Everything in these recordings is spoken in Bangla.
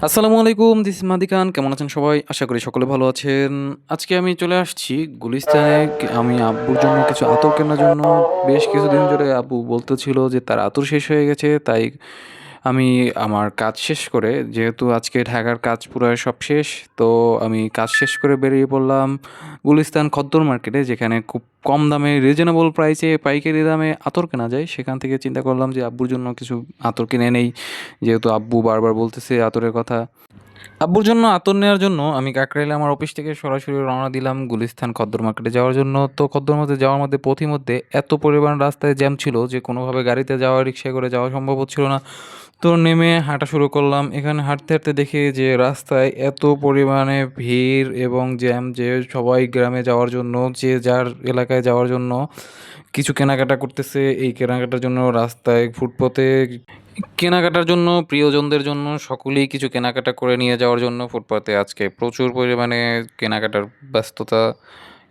আসসালামু আলাইকুম, দিস ইজ মাহদি খান। কেমন আছেন সবাই? আশা করি সকলে ভালো আছেন। আজকে আমি চলে আসছি গুলিস্তানে। আমি আব্বুর জন্য কিছু আতর কেনার জন্য। বেশ কিছুদিন ধরে আব্বু বলতেছিল যে তার আতর শেষ হয়ে গেছে। তাই আমি আমার কাজ শেষ করে, যেহেতু আজকে ঢাকার কাজ পুরাই সব শেষ, তো আমি কাজ শেষ করে বেরিয়ে পড়লাম গুলিস্তান খদ্দর মার্কেটে, যেখানে খুব কম দামে রিজনেবল প্রাইসে পাইকারি দামে আতর কেনা যায়। সেখান থেকে চিন্তা করলাম যে আব্বুর জন্য কিছু আতর কিনে নেই, যেহেতু আব্বু বারবার বলতেছে আতরের কথা। আব্বুর জন্য আতর নেওয়ার জন্য আমি কাকরাইলে আমার অফিস থেকে সরাসরি রওনা দিলাম গুলিস্তান খদ্দর মার্কেটে যাওয়ার জন্য। তো খদ্দর মার্কেটে যাওয়ার মধ্যে পথিমধ্যে এত পরিমাণ রাস্তায় জ্যাম ছিল যে কোনোভাবে গাড়িতে যাওয়া, রিক্সায় করে যাওয়া সম্ভব হচ্ছিল না। তো নেমে হাঁটা শুরু করলাম। এখানে হাঁটতে হাঁটতে দেখি যে রাস্তায় এত পরিমাণে ভিড় এবং জ্যাম যে সবাই গ্রামে যাওয়ার জন্য, যে যার এলাকায় যাওয়ার জন্য কিছু কেনাকাটা করতেছে। এই কেনাকাটার জন্য রাস্তায় ফুটপথে কেনাকাটার জন্য, প্রিয়জনদের জন্য সকলেই কিছু কেনাকাটা করে নিয়ে যাওয়ার জন্য ফুটপাতে আজকে প্রচুর পরিমাণে কেনাকাটার ব্যস্ততা।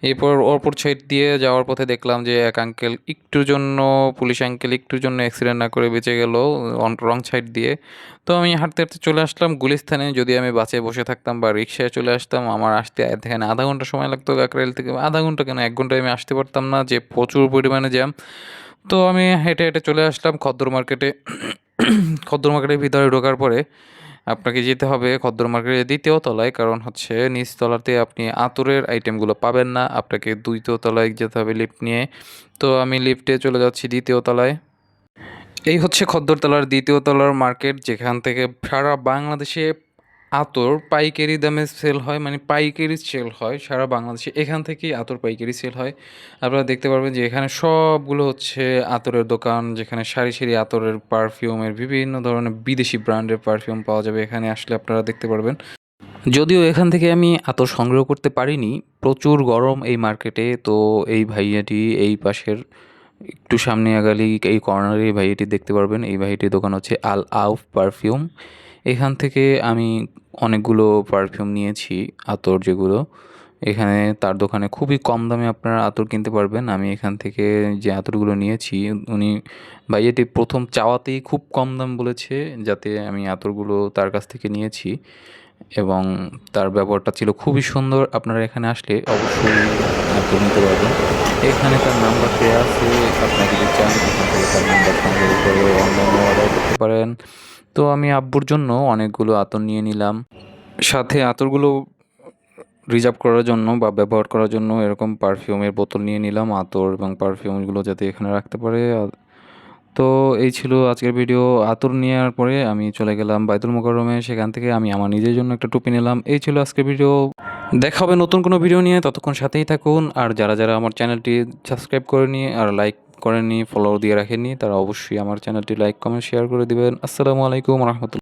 এরপর অপর সাইড দিয়ে যাওয়ার পথে দেখলাম যে এক আঙ্কেল একটুর জন্য, পুলিশ আঙ্কেল একটুর জন্য অ্যাক্সিডেন্ট না করে বেঁচে গেল রং সাইড দিয়ে। তো আমি হাঁটতে হাঁটতে চলে আসলাম গুলিস্তানে। যদি আমি বাসে বসে থাকতাম বা রিক্সায় চলে আসতাম, আমার আসতে এখানে আধা ঘন্টা সময় লাগতো। কাকরাইল থেকে আধা ঘন্টা কেন, 1 ঘন্টায় আমি আসতে পারতাম না, যে প্রচুর পরিমাণে জ্যাম। তো আমি হেঁটে হেঁটে চলে আসলাম খদ্দর মার্কেটে। খদ্দর মার্কেটের ভিতরে ঢোকার পরে আপনাকে যেতে হবে খদ্দর মার্কেটের 2য় তলায়, কারণ হচ্ছে নিচ তলাতে আপনি আতরের আইটেমগুলো পাবেন না, আপনাকে 2য় তলায় যেতে হবে লিফট নিয়ে। তো আমি লিফটে চলে যাচ্ছি 2য় তলায়। এই হচ্ছে খদ্দর তলার 2য় তলার মার্কেট, যেখান থেকে সারা বাংলাদেশে আতর পাইকারি দামে সেল হয়, মানে পাইকারি সেল হয় সারা বাংলাদেশে। এখান থেকেই আতর পাইকারি সেল হয়। আপনারা দেখতে পারবেন যে এখানে সবগুলো হচ্ছে আতরের দোকান, যেখানে সারি সারি আতরের পারফিউমের বিভিন্ন ধরনের বিদেশি ব্র্যান্ডের পারফিউম পাওয়া যাবে। এখানে আসলে আপনারা দেখতে পারবেন। যদিও এখান থেকে আমি আতর সংগ্রহ করতে পারিনি, প্রচুর গরম এই মার্কেটে। তো এই ভাইয়াটি এই পাশের একটু সামনে আগালি এই কর্নারে এই ভাইয়াটি দেখতে পারবেন। এই ভাইয়াটির দোকান হচ্ছে আল আউফ পারফিউম। এখান থেকে আমি অনেকগুলো পারফিউম নিয়েছি, আতর যেগুলো। এখানে তার দোকানে খুবই কম দামে আপনারা আতর কিনতে পারবেন। আমি এখান থেকে যে আতরগুলো নিয়েছি, উনি ভাইয়াটি প্রথম চাওয়াতেই খুব কম দাম বলেছে, যাতে আমি আতরগুলো তার কাছ থেকে নিয়েছি। এবং তার ব্যবহারটা ছিল খুবই সুন্দর। আপনারা এখানে আসলে অবশ্যই আতর নিতে পারবেন। এখানে তার নাম্বার দেওয়া আছে, আপনারা যদি চান এখান থেকে তার নাম্বার সংগ্রহ করে অনলাইনে অর্ডার করতে পারেন। তো আমি আব্বুর জন্য অনেকগুলো আতর নিয়ে নিলাম, সাথে আতরগুলো রিজার্ভ করার জন্য বা ব্যবহার করার জন্য এরকম পারফিউমের বোতল নিয়ে নিলাম, আতর এবং পারফিউমগুলো যাতে এখানে রাখতে পারে। তো এই ছিল আজকের ভিডিও। আতর নেওয়ার পরে আমি চলে গেলাম বাইতুল মোকাররমে। সেখান থেকে আমি আমার নিজের জন্য একটা টুপি নিলাম। এই ছিল আজকের ভিডিও। দেখা হবে নতুন কোনো ভিডিও নিয়ে, ততক্ষণ সাথেই থাকুন। আর যারা যারা আমার চ্যানেলটি সাবস্ক্রাইব করেনি আর লাইক করেননি, ফলো দিয়ে রাখেননি, তারা অবশ্যই আমার চ্যানেলটি লাইক, কমেন্ট, শেয়ার করে দিবেন। আসসালামু আলাইকুম রহমতুল্লাহ।